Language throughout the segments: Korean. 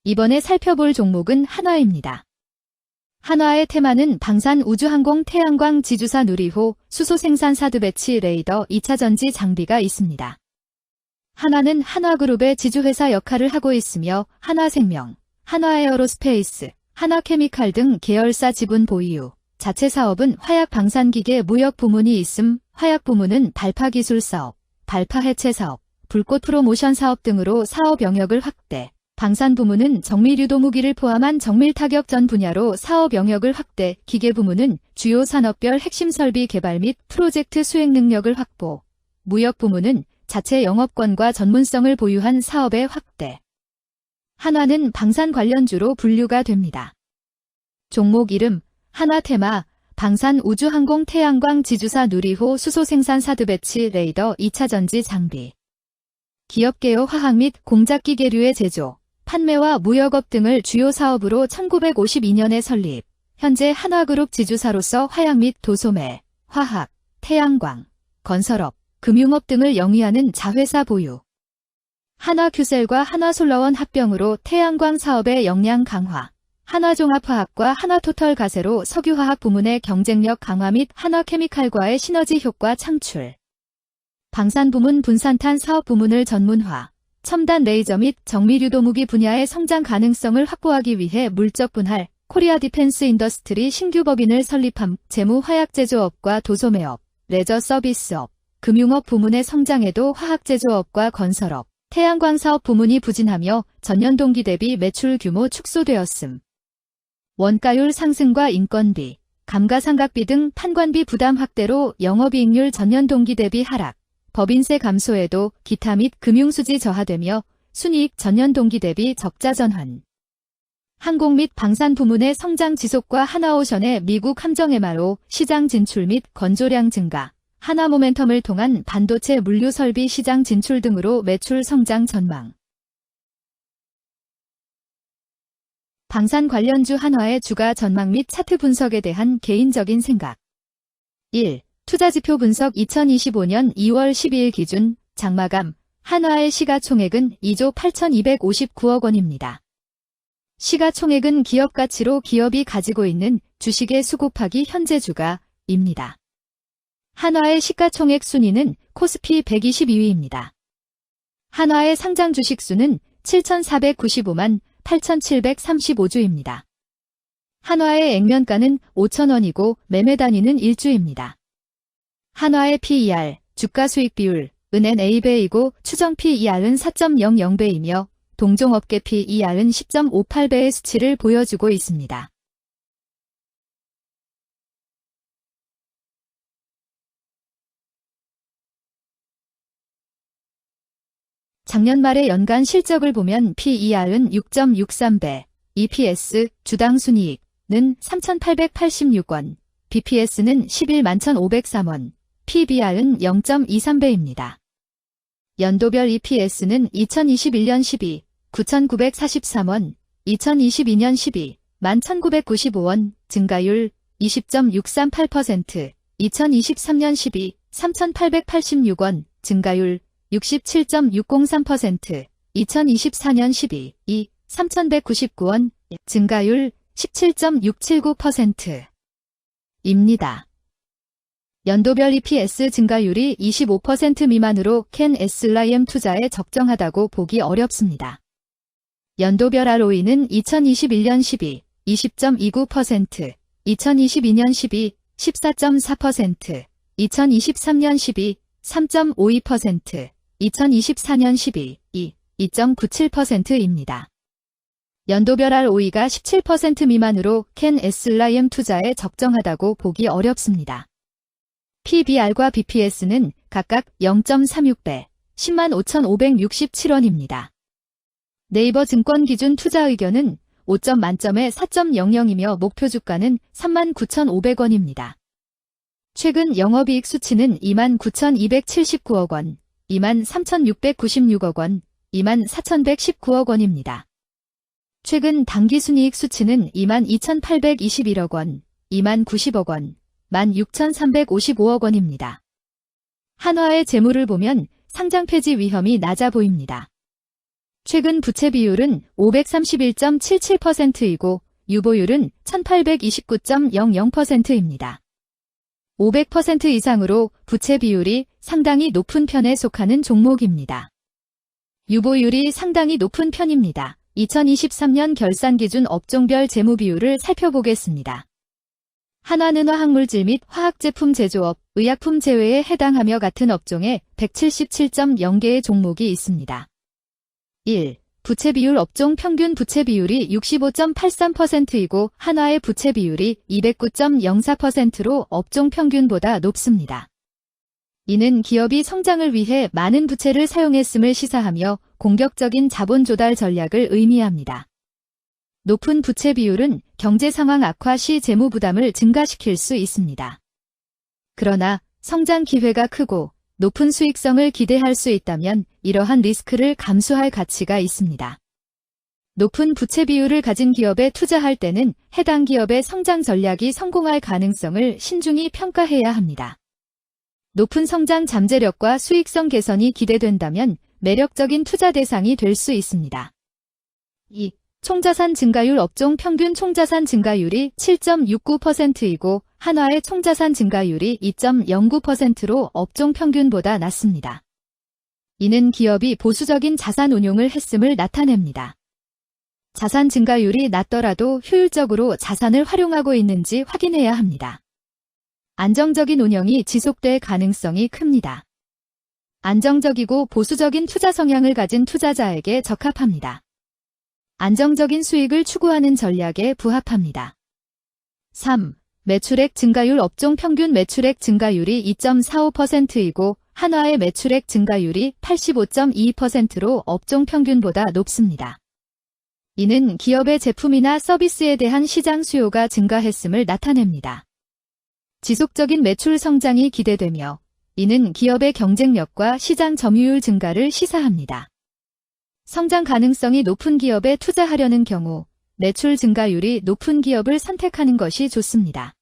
이번에 살펴볼 종목은 한화입니다. 한화의 테마는 방산 우주항공 태양광 지주사 누리호 수소 생산 사드 배치 레이더 2차 전지 장비가 있습니다. 한화는 한화그룹의 지주회사 역할을 하고 있으며 한화생명, 한화에어로스페이스, 한화케미칼 등 계열사 지분 보유, 자체 사업은 화약 방산기계 무역 부문이 있음. 화약 부문은 발파 기술 사업, 발파 해체 사업, 불꽃 프로모션 사업 등으로 사업 영역을 확대. 방산 부문은 정밀 유도 무기를 포함한 정밀 타격 전 분야로 사업 영역을 확대. 기계 부문은 주요 산업별 핵심 설비 개발 및 프로젝트 수행 능력을 확보. 무역 부문은 자체 영업권과 전문성을 보유한 사업의 확대. 한화는 방산 관련주로 분류가 됩니다. 종목 이름 한화테마 방산 우주항공 태양광 지주사 누리호 수소 생산 사드 배치 레이더 2차 전지 장비. 기업 개요 화학 및 공작기계류의 제조, 판매와 무역업 등을 주요 사업으로 1952년에 설립. 현재 한화그룹 지주사로서 화약 및 도소매, 화학, 태양광, 건설업, 금융업 등을 영위하는 자회사 보유. 한화큐셀과 한화솔라원 합병으로 태양광 사업의 역량 강화, 한화종합화학과 한화토털가세로 석유화학 부문의 경쟁력 강화 및 한화케미칼과의 시너지 효과 창출. 방산 부문 분산탄 사업 부문을 전문화, 첨단 레이저 및 정밀유도무기 분야의 성장 가능성을 확보하기 위해 물적 분할, 코리아 디펜스 인더스트리 신규 법인을 설립함. 재무 화약 제조업과 도소매업, 레저 서비스업, 금융업 부문의 성장에도 화학 제조업과 건설업, 태양광 사업 부문이 부진하며 전년 동기 대비 매출 규모 축소되었음. 원가율 상승과 인건비, 감가상각비 등 판관비 부담 확대로 영업이익률 전년 동기 대비 하락, 법인세 감소에도 기타 및 금융수지 저하되며 순이익 전년 동기 대비 적자 전환. 항공 및 방산 부문의 성장 지속과 한화오션의 미국 함정 MRO 시장 진출 및 건조량 증가, 한화 모멘텀을 통한 반도체 물류 설비 시장 진출 등으로 매출 성장 전망. 방산 관련주 한화의 주가 전망 및 차트 분석에 대한 개인적인 생각. 1. 투자지표 분석 2025년 2월 12일 기준 장마감 한화의 시가총액은 2조 8,259억 원입니다. 시가총액은 기업가치로 기업이 가지고 있는 주식의 수 곱하기 현재 주가입니다. 한화의 시가총액 순위는 코스피 122위입니다. 한화의 상장 주식 수는 7,495만 8,735주입니다. 한화의 액면가는 5,000원이고 매매 단위는 1주입니다. 한화의 PER, 주가 수익 비율, 은 NA배이고 추정 PER은 4.00배이며 동종업계 PER은 10.58배의 수치를 보여주고 있습니다. 작년 말의 연간 실적을 보면 PER은 6.63배, EPS, 주당 순이익은 3,886원, BPS는 111,503원, PBR은 0.23배입니다. 연도별 EPS는 2021년 12, 9,943원, 2022년 12, 11,995원, 증가율 20.638%, 2023년 12, 3,886원, 증가율 67.603%, 2024년 12, 3,199원, 증가율 17.679%입니다. 연도별 EPS 증가율이 25% 미만으로 캔 SLIM 투자에 적정하다고 보기 어렵습니다. 연도별 ROE는 2021년 12, 20.29%, 2022년 12, 14.4%, 2023년 12, 3.52%, 2024년 12, 2.97%입니다. 연도별 ROE가 17% 미만으로 캔 SLIM 투자에 적정하다고 보기 어렵습니다. PBR과 BPS는 각각 0.36배, 105,567원입니다. 네이버 증권 기준 투자 의견은 5점 만점에 4.00이며 목표 주가는 39,500원입니다. 최근 영업이익 수치는 29,279억 원, 23,696억 원, 24,119억 원입니다. 최근 당기순이익 수치는 22,821억 원, 20,090억 원, 16,355억 원입니다. 한화의 재물을 보면 상장 폐지 위험이 낮아 보입니다. 최근 부채 비율은 531.77%이고 유보율은 1829.00%입니다. 500% 이상으로 부채 비율이 상당히 높은 편에 속하는 종목입니다. 유보율이 상당히 높은 편입니다. 2023년 결산 기준 업종별 재무 비율을 살펴보겠습니다. 한화는화학물질 및 화학제품 제조업, 의약품 제외에 해당하며 같은 업종에 177.0개의 종목이 있습니다. 1. 부채 비율 업종 평균 부채 비율이 65.83%이고 한화의 부채 비율이 209.04%로 업종 평균보다 높습니다. 이는 기업이 성장을 위해 많은 부채를 사용했음을 시사하며 공격적인 자본 조달 전략을 의미합니다. 높은 부채 비율은 경제 상황 악화 시 재무 부담을 증가시킬 수 있습니다. 그러나 성장 기회가 크고 높은 수익성을 기대할 수 있다면 이러한 리스크를 감수할 가치가 있습니다. 높은 부채 비율을 가진 기업에 투자할 때는 해당 기업의 성장 전략이 성공할 가능성을 신중히 평가해야 합니다. 높은 성장 잠재력과 수익성 개선이 기대된다면 매력적인 투자 대상이 될 수 있습니다. 2. 총자산 증가율 업종 평균 총자산 증가율이 7.69%이고 한화의 총자산 증가율이 2.09%로 업종 평균보다 낮습니다. 이는 기업이 보수적인 자산 운용을 했음을 나타냅니다. 자산 증가율이 낮더라도 효율적으로 자산을 활용하고 있는지 확인해야 합니다. 안정적인 운영이 지속될 가능성이 큽니다. 안정적이고 보수적인 투자 성향을 가진 투자자에게 적합합니다. 안정적인 수익을 추구하는 전략에 부합합니다. 3. 매출액 증가율 업종 평균 매출액 증가율이 2.45%이고 한화의 매출액 증가율이 85.22%로 업종 평균보다 높습니다. 이는 기업의 제품이나 서비스에 대한 시장 수요가 증가했음을 나타냅니다. 지속적인 매출 성장이 기대되며 이는 기업의 경쟁력과 시장 점유율 증가를 시사합니다. 성장 가능성이 높은 기업에 투자하려는 경우 매출 증가율이 높은 기업을 선택하는 것이 좋습니다.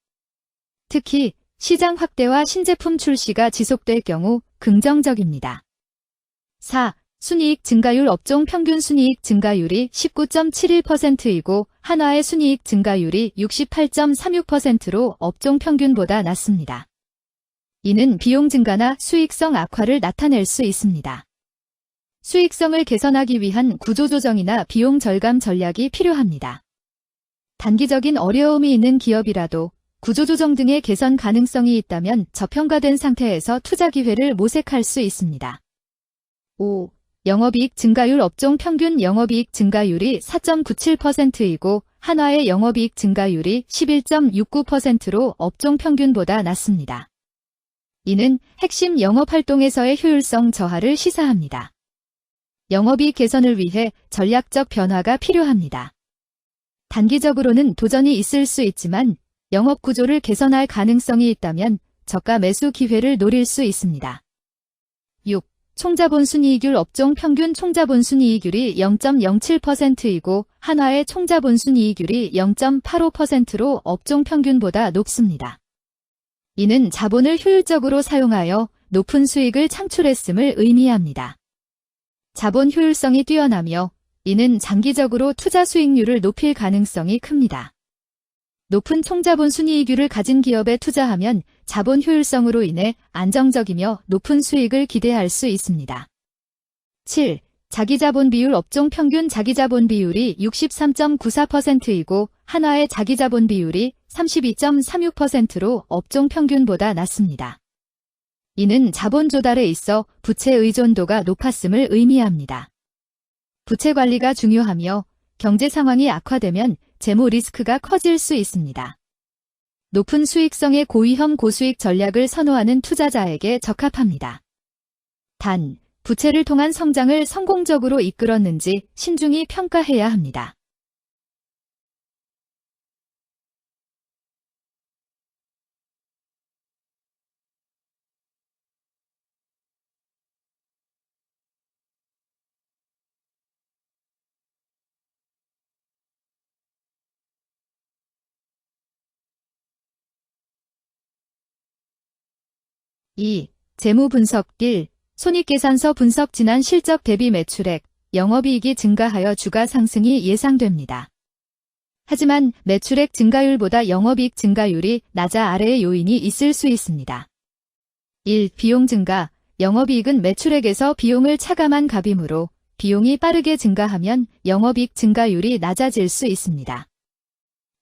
특히 시장 확대와 신제품 출시가 지속될 경우 긍정적입니다. 4. 순이익 증가율 업종 평균 순이익 증가율이 19.71%이고 한화의 순이익 증가율이 68.36%로 업종 평균보다 낮습니다. 이는 비용 증가나 수익성 악화를 나타낼 수 있습니다. 수익성을 개선하기 위한 구조조정이나 비용 절감 전략이 필요합니다. 단기적인 어려움이 있는 기업이라도 구조조정 등의 개선 가능성이 있다면 저평가된 상태에서 투자 기회를 모색할 수 있습니다. 5. 영업이익 증가율 업종 평균 영업이익 증가율이 4.97%이고 한화의 영업이익 증가율이 11.69%로 업종 평균보다 낮습니다. 이는 핵심 영업활동에서의 효율성 저하를 시사합니다. 영업이익 개선을 위해 전략적 변화가 필요합니다. 단기적으로는 도전이 있을 수 있지만 영업 구조를 개선할 가능성이 있다면 저가 매수 기회를 노릴 수 있습니다. 6. 총자본 순이익률 업종 평균 총자본 순이익률이 0.07%이고 한화의 총자본 순이익률이 0.85%로 업종 평균보다 높습니다. 이는 자본을 효율적으로 사용하여 높은 수익을 창출했음을 의미합니다. 자본 효율성이 뛰어나며 이는 장기적으로 투자 수익률을 높일 가능성이 큽니다. 높은 총자본 순이익률을 가진 기업에 투자하면 자본 효율성으로 인해 안정적이며 높은 수익을 기대할 수 있습니다. 7. 자기자본 비율 업종 평균 자기자본 비율이 63.94%이고 한화의 자기자본 비율이 32.36%로 업종 평균보다 낮습니다. 이는 자본 조달에 있어 부채 의존도가 높았음을 의미합니다. 부채 관리가 중요하며 경제 상황이 악화되면 재무 리스크가 커질 수 있습니다. 높은 수익성의 고위험 고수익 전략을 선호하는 투자자에게 적합합니다. 단, 부채를 통한 성장을 성공적으로 이끌었는지 신중히 평가해야 합니다. (2) 재무 분석 1. 손익계산서 분석 지난 실적 대비 매출액, 영업이익이 증가하여 주가 상승이 예상됩니다. 하지만 매출액 증가율보다 영업이익 증가율이 낮아 아래의 요인이 있을 수 있습니다. 1. 비용 증가. 영업이익은 매출액에서 비용을 차감한 값이므로 비용이 빠르게 증가하면 영업이익 증가율이 낮아질 수 있습니다.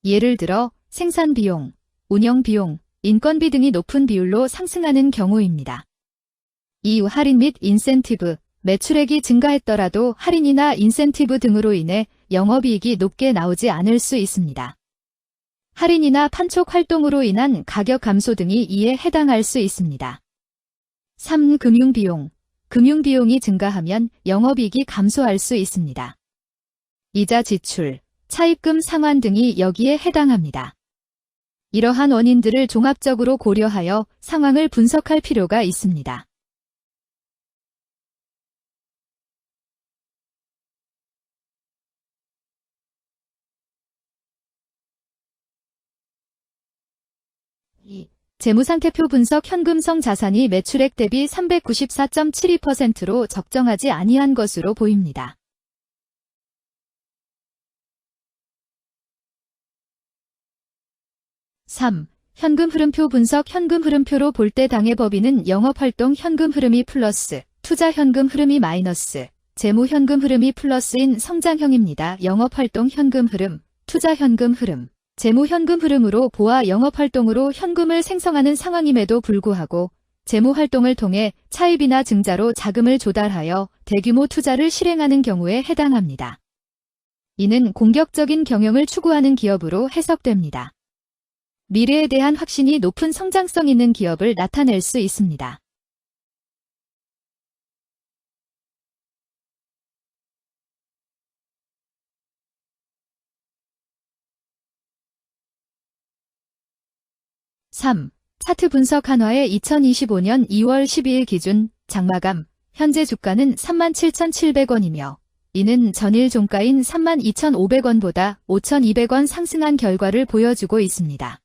예를 들어 생산비용, 운영비용, 인건비 등이 높은 비율로 상승하는 경우입니다. 2. 할인 및 인센티브. 매출액이 증가했더라도 할인이나 인센티브 등으로 인해 영업이익이 높게 나오지 않을 수 있습니다. 할인이나 판촉 활동으로 인한 가격 감소 등이 이에 해당할 수 있습니다. 3. 금융비용. 금융비용이 증가하면 영업이익이 감소할 수 있습니다. 이자 지출, 차입금 상환 등이 여기에 해당합니다. 이러한 원인들을 종합적으로 고려하여 상황을 분석할 필요가 있습니다. 재무상태표 분석. 현금성 자산이 매출액 대비 394.72%로 적정하지 아니한 것으로 보입니다. (3) 현금 흐름표 분석. 현금 흐름표로 볼 때 당해 법인은 영업활동 현금 흐름이 플러스, 투자 현금 흐름이 마이너스, 재무 현금 흐름이 플러스인 성장형입니다. 영업활동 현금 흐름, 투자 현금 흐름, 재무 현금 흐름으로 보아 영업활동으로 현금을 생성하는 상황임에도 불구하고 재무 활동을 통해 차입이나 증자로 자금을 조달하여 대규모 투자를 실행하는 경우에 해당합니다. 이는 공격적인 경영을 추구하는 기업으로 해석됩니다. 미래에 대한 확신이 높은 성장성 있는 기업을 나타낼 수 있습니다. (3) 차트 분석. 한화의 2025년 2월 12일 기준 장마감 현재 주가는 37,700원이며 이는 전일 종가인 32,500원보다 5,200원 상승한 결과를 보여주고 있습니다.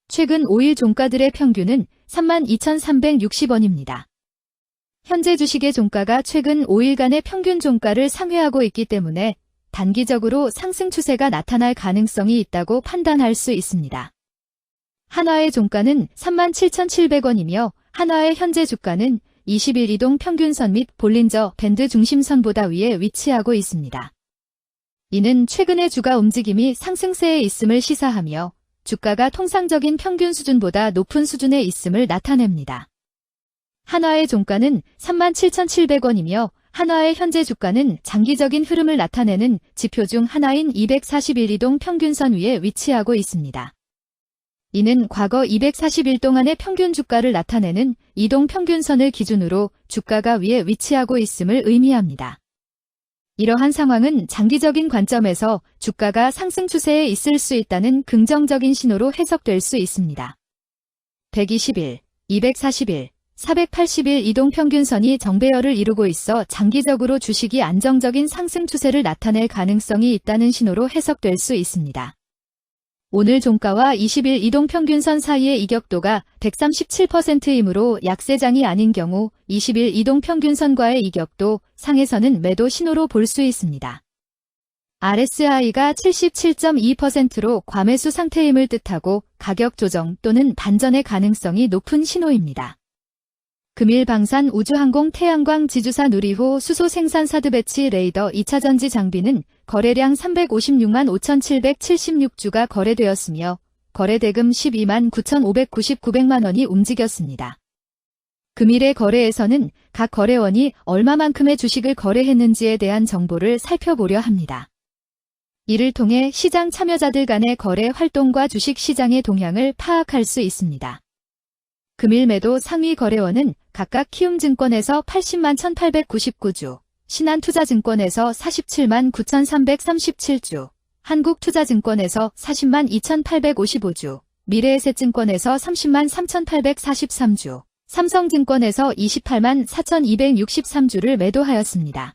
최근 5일 종가들의 평균은 32,360원입니다. 현재 주식의 종가가 최근 5일간의 평균 종가를 상회하고 있기 때문에 단기적으로 상승 추세가 나타날 가능성이 있다고 판단할 수 있습니다. 한화의 종가는 37,700원이며 한화의 현재 주가는 20일 이동 평균선 및 볼린저 밴드 중심선보다 위에 위치하고 있습니다. 이는 최근의 주가 움직임이 상승세에 있음을 시사하며 주가가 통상적인 평균 수준보다 높은 수준에 있음을 나타냅니다. 한화의 종가는 37,700원이며 한화의 현재 주가는 장기적인 흐름을 나타내는 지표 중 하나인 241 이동 평균선 위에 위치하고 있습니다. 이는 과거 240일 동안의 평균 주가를 나타내는 이동 평균선을 기준으로 주가가 위에 위치하고 있음을 의미합니다. 이러한 상황은 장기적인 관점에서 주가가 상승 추세에 있을 수 있다는 긍정적인 신호로 해석될 수 있습니다. 120일, 241, 480일 이동 평균선이 정배열을 이루고 있어 장기적으로 주식이 안정적인 상승 추세를 나타낼 가능성이 있다는 신호로 해석될 수 있습니다. 오늘 종가와 20일 이동평균선 사이의 이격도가 137%이므로 약세장이 아닌 경우 20일 이동평균선과의 이격도 상에서는 매도 신호로 볼 수 있습니다. RSI가 77.2%로 과매수 상태임을 뜻하고 가격 조정 또는 반전의 가능성이 높은 신호입니다. 금일 방산 우주항공 태양광 지주사 누리호 수소 생산 사드 배치 레이더 2차전지 장비는 거래량 356만 5,776주가 거래되었으며 거래대금 12만 9,599백만 원이 움직였습니다. 금일의 거래에서는 각 거래원이 얼마만큼의 주식을 거래했는지에 대한 정보를 살펴보려 합니다. 이를 통해 시장 참여자들 간의 거래 활동과 주식 시장의 동향을 파악할 수 있습니다. 금일 매도 상위 거래원은 각각 키움증권에서 80만 1,899주, 신한투자증권에서 47만 9,337주, 한국투자증권에서 40만 2,855주, 미래에셋증권에서 30만 3,843주, 삼성증권에서 28만 4,263주를 매도하였습니다.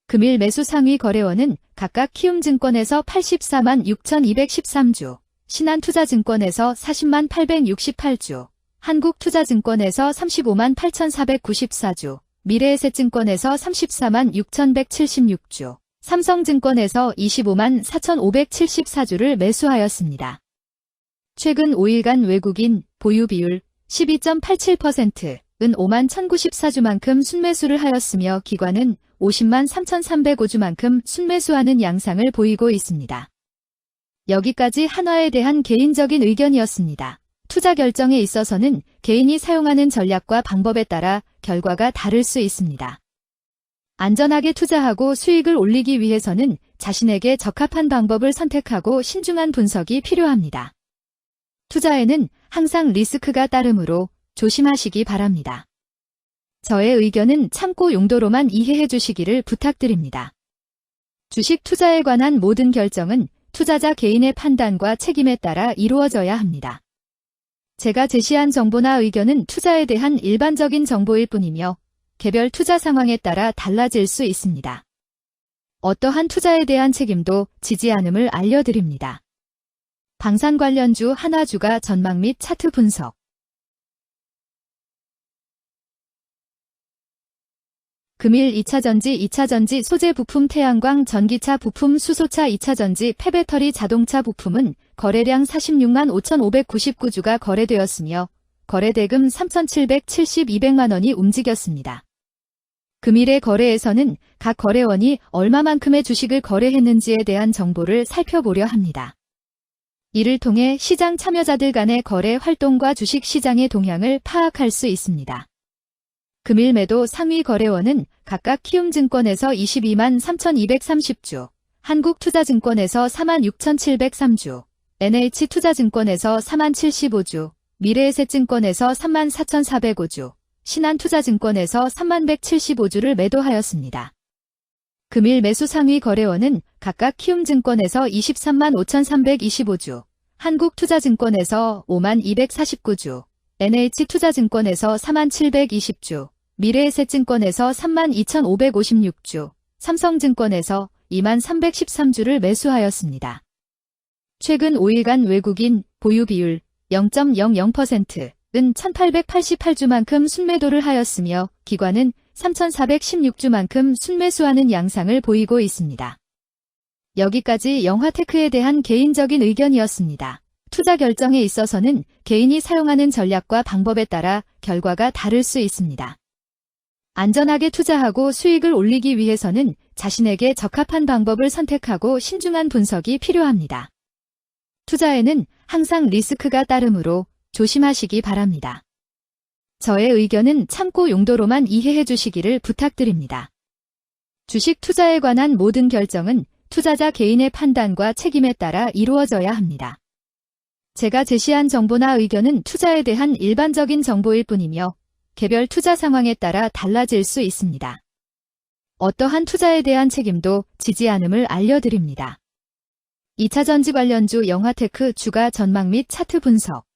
금일 매수 상위 거래원은 각각 키움증권에서 84만 6,213주, 신한투자증권에서 40만 868주, 한국투자증권에서 35만 8,494주, 미래에셋증권에서 34만 6,176주, 삼성증권에서 25만 4,574주를 매수하였습니다. 최근 5일간 외국인 보유 비율 12.87%은 5만 1,094주만큼 순매수를 하였으며 기관은 50만 3,305주만큼 순매수하는 양상을 보이고 있습니다. 여기까지 한화에 대한 개인적인 의견이었습니다. 투자 결정에 있어서는 개인이 사용하는 전략과 방법에 따라 결과가 다를 수 있습니다. 안전하게 투자하고 수익을 올리기 위해서는 자신에게 적합한 방법을 선택하고 신중한 분석이 필요합니다. 투자에는 항상 리스크가 따르므로 조심하시기 바랍니다. 저의 의견은 참고 용도로만 이해해 주시기를 부탁드립니다. 주식 투자에 관한 모든 결정은 투자자 개인의 판단과 책임에 따라 이루어져야 합니다. 제가 제시한 정보나 의견은 투자에 대한 일반적인 정보일 뿐이며 개별 투자 상황에 따라 달라질 수 있습니다. 어떠한 투자에 대한 책임도 지지 않음을 알려드립니다. 방산 관련주 한화주가 전망 및 차트 분석. 금일 2차전지, 2차전지 소재 부품 태양광, 전기차 부품, 수소차, 2차전지, 폐배터리, 자동차 부품은 거래량 46만 5,599주가 거래되었으며 거래대금 3,772백만 원이 움직였습니다. 금일의 거래에서는 각 거래원이 얼마만큼의 주식을 거래했는지에 대한 정보를 살펴보려 합니다. 이를 통해 시장 참여자들 간의 거래 활동과 주식 시장의 동향을 파악할 수 있습니다. 금일 매도 상위 거래원은 각각 키움증권에서 22만 3,230주, 한국투자증권에서 4만 6,703주, NH투자증권에서 4만 75주, 미래에셋증권에서 3만 4,405주, 신한투자증권에서 3만 175주를 매도하였습니다. 금일 매수 상위 거래원은 각각 키움증권에서 23만 5,325주, 한국투자증권에서 5만 249주, NH투자증권에서 4만 720주, 미래에셋증권에서 3만 2,556주, 삼성증권에서 2만 313주를 매수하였습니다. 최근 5일간 외국인 보유 비율 0.00%은 1,888주만큼 순매도를 하였으며 기관은 3,416주만큼 순매수하는 양상을 보이고 있습니다. 여기까지 영화테크에 대한 개인적인 의견이었습니다. 투자 결정에 있어서는 개인이 사용하는 전략과 방법에 따라 결과가 다를 수 있습니다. 안전하게 투자하고 수익을 올리기 위해서는 자신에게 적합한 방법을 선택하고 신중한 분석이 필요합니다. 투자에는 항상 리스크가 따르므로 조심하시기 바랍니다. 저의 의견은 참고 용도로만 이해해 주시기를 부탁드립니다. 주식 투자에 관한 모든 결정은 투자자 개인의 판단과 책임에 따라 이루어져야 합니다. 제가 제시한 정보나 의견은 투자에 대한 일반적인 정보일 뿐이며 개별 투자 상황에 따라 달라질 수 있습니다. 어떠한 투자에 대한 책임도 지지 않음을 알려드립니다. 2차전지 관련주 영화테크 주가 전망 및 차트 분석.